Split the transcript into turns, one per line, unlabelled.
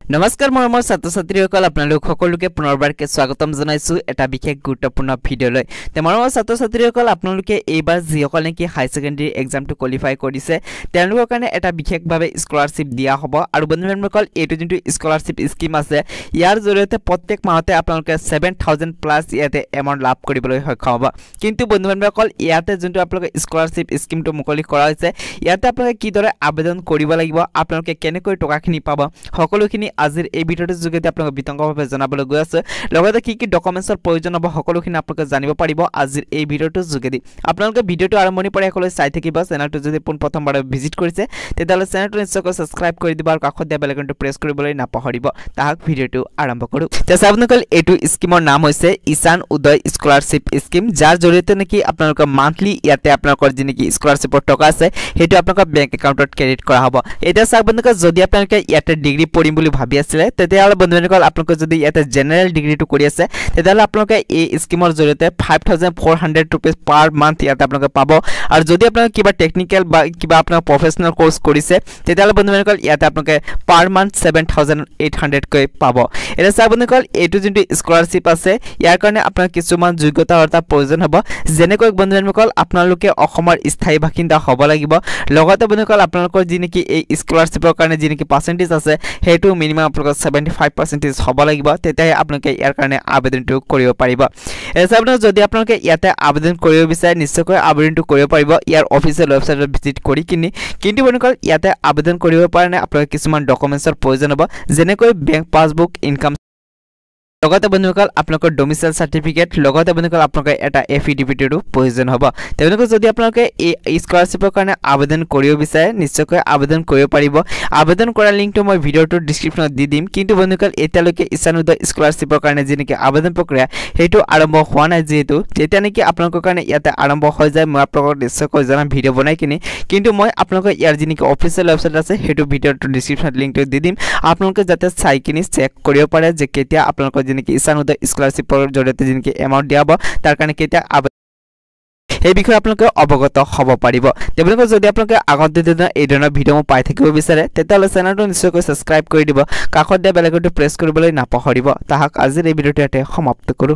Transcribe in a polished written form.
নমস্কাৰ মৰমৰ ছাত্ৰ ছাত্ৰীসকল আপোনালোক সকলোকে পুনৰবাৰকে স্বাগতম জনাইছো এটা বিশেষ গুৰুত্বপূৰ্ণ ভিডিঅলৈ তে মৰমৰ ছাত্ৰ ছাত্ৰীসকল আপোনালোকে এইবাৰ যিসকল নেকি হাই সেকেন্ডাৰী এক্সামটো কোৱালিফাই কৰিছে তেওঁলোকৰ কাৰণে এটা বিশেষভাৱে স্কলাৰশ্বিপ দিয়া হ'ব আৰু বন্ধুসকল এইটো যোনটো স্কলাৰশ্বিপ স্কিম আছে ইয়াৰ জৰিয়তে প্ৰত্যেক মাহতে আপোনালোকে 7000 প্লাস ইয়াতে এমাউন্ট লাভ কৰিবলৈ সক্ষম হ'ব কিন্তু বন্ধুসকল ইয়াতে যোনটো আপোনালোকে স্কলাৰশ্বিপ স্কিমটো মুকলি কৰা হৈছে ইয়াতে আপোনালোকে কিদৰে আবেদন কৰিব লাগিব আপোনালোকে কেনেকৈ টকাখিনি পাব সকলোখিনি আজিৰ এই ভিডিঅটোৰ যোগেদি আপোনাক বিতংভাৱে জনাবলৈ গৈ আছে লগতে কি ডকুমেন্টছৰ প্ৰয়োজন হ'ব সকলোখিনি আপোনালোকে জানিব পাৰিব আজিৰ এই ভিডিঅটোৰ যোগেদি আপোনালোকে ভিডিঅটো আৰম্ভণি পৰা সকলোৱে চাই থাকিব চেনেলটো যদি প্ৰথমবাৰ ভিজিট কৰিছে তেতিয়াহ'লে চেনেলটো নিশ্চয়কৈ সাবস্ক্ৰাইব কৰি দিব আৰু কাষত দিয়া বেল আইকনটো প্ৰেছ কৰিবলৈ নাপাহৰিব তাহাক ভিডিঅটো আৰম্ভ কৰো তেতিয়া আপোনালোকৰ এইটো স্কিমৰ নাম হৈছে ঈশান উদয় স্কলাৰশ্বিপ স্কিম যাৰ জৰিয়তে নেকি আপোনালোকৰ মান্থলি ইয়াতে আপোনালোকৰ যি নেকি স্কলাৰশ্বিপৰ টকা আছে হেতু আপোনালোকৰ বেংক একাউণ্টত ক্ৰেডিট কৰা হ'ব এটা সাবন্ধক যদি আপোনালোকে ইয়াতে ডিগ্ৰী পঢ়িম বুলি ভাবি আছে তেতিয়াহ'লে বন্ধুসকল আপোনালোকে যদি ইয়াতে জেনাৰেল ডিগ্ৰীটো কৰি আছে তেতিয়াহ'লে আপোনালোকে এই স্কিমৰ জৰিয়তে 5400 रुपीस পাৰ মান্থ ইয়াতে আপোনালোকে পাব আৰু যদি আপোনালোকে কিবা টেকনিক্যাল বা কিবা আপোনাৰ প্ৰফেশনাল কোৰ্স কৰিছে তেতিয়াহ'লে বন্ধুসকল ইয়াতে আপোনালোকে পাৰ মান্থ 7800 কৈ পাব এটা বন্ধুসকল এইটো যোনটো স্কলাৰশ্বিপ আছে ইয়াৰ কাৰণে আপোনাৰ কিছুমান যোগ্যতা অৰ্থাৎ প্ৰয়োজন হ'ব যেনেকৈ বন্ধুসকল আপোনালোকে অসমৰ স্থায়ী বাসিন্দা হ'ব লাগিব লগতে বন্ধুসকল আপোনালোকৰ যি নেকি এই স্কলাৰশ্বিপৰ কাৰণে যি নেকি পাৰ্চেন্টেজ আছে হেতু মিনিমাম আপোনালোকৰ 75% হ'ব লাগিব তেতিয়াহে আপোনালোকে ইয়াৰ কাৰণে আবেদনটো কৰিব পাৰিব এছাবনা যদি আপোনালোকে ইয়াতে আবেদন কৰিব বিচাৰে নিশ্চয়কৈ আবেদনটো কৰিব পাৰিব ইয়াৰ অফিচিয়েল ওয়েবসাইটত ভিজিট কৰি কিনি কিন্তু বন্ধুসকল ইয়াতে আবেদন কৰিব পাৰে আপোনালোকে কিছুমান ডকুমেন্টছৰ প্ৰয়োজন হ'ব যেনেকৈ বেংক পাছবুক ইনকাম লগতে বন্ধুসকল আপোনালোকৰ ডোমিসাইল সাৰ্টিফিকেট লগতে বন্ধুসকল আপোনালোকৰ এটা এফিডেভিটৰো প্ৰয়োজন হ'ব তেওঁলোকে যদি আপোনালোকে এই স্কলাৰশ্বিপৰ কাৰণে আবেদন কৰিব বিচাৰে নিশ্চয়কৈ আবেদন কৰিব পাৰিব আবেদন কৰা লিংকটো মই ভিডিওটোৰ ডেসক্ৰিপচনত দি দিম কিন্তু বন্ধুসকল এতিয়ালৈকে ঈশান উদয় স্কলাৰশ্বিপৰ কাৰণে যেনেকৈ আবেদন প্ৰক্ৰিয়া হেতু আৰম্ভ হোৱা নাই যেহেতু যেতিয়া নেকি আপোনালোকৰ কাৰণে ইয়াতে আৰম্ভ হৈ যায় মই আপোনালোকক নিশ্চয়কৈ জনাম ভিডিও বনাই কিনি কিন্তু মই আপোনালোকক ইয়াৰ যেনেকৈ অফিচিয়েল ওয়েবসাইট আছে হেতু ভিডিওটোৰ ডেসক্ৰিপচনত লিংকটো দি দিম আপোনালোকে যাতে চাই কিনি চেক কৰিব পাৰে যে কেতিয়া আপোনালোকৰ যেনেকৈ ঈশান উদয় স্কলাৰশ্বিপৰ জৰিয়তে যেনেকৈ এমাউন্ট দিয়া হ'ব তাৰ কাৰণে কেতিয়া এই বিষয়ে আপোনালোকে অৱগত হ'ব পাৰিব তেওঁলোকে যদি আপোনালোকে আগত দিনা এই ধৰণৰ ভিডিও পাই থাকিব বিচাৰে তেতিয়াহ'লে চেনেলটো নিশ্চয়কৈ সাবস্ক্ৰাইব কৰি দিব কাষত দিয়া বেল আইকনটো প্ৰেছ কৰিবলৈ নাপাহৰিব তাহাক আজিৰ এই ভিডিওটো ইয়াতে সমাপ্ত কৰো